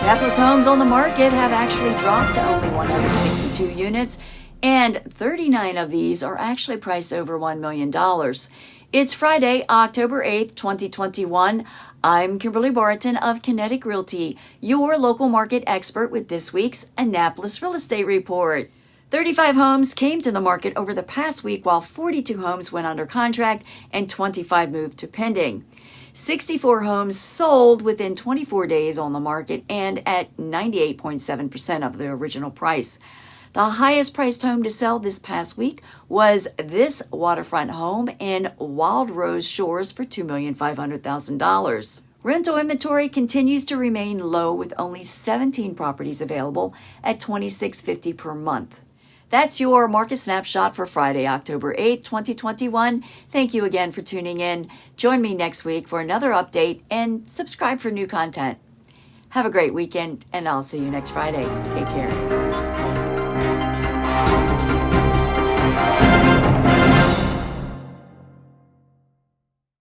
Annapolis homes on the market have actually dropped to only 162 units, and 39 of these are actually priced over $1 million. It's Friday, October 8th, 2021. I'm Kimberly Barton of Kinetic Realty, your local market expert with this week's Annapolis Real Estate Report. 35 homes came to the market over the past week, while 42 homes went under contract and 25 moved to pending. 64 homes sold within 24 days on the market and at 98.7% of the original price. The highest priced home to sell this past week was this waterfront home in Wild Rose Shores for $2,500,000. Rental inventory continues to remain low, with only 17 properties available at $2,650 per month. That's your market snapshot for Friday, October 8th, 2021. Thank you again for tuning in. Join me next week for another update and subscribe for new content. Have a great weekend, and I'll see you next Friday. Take care.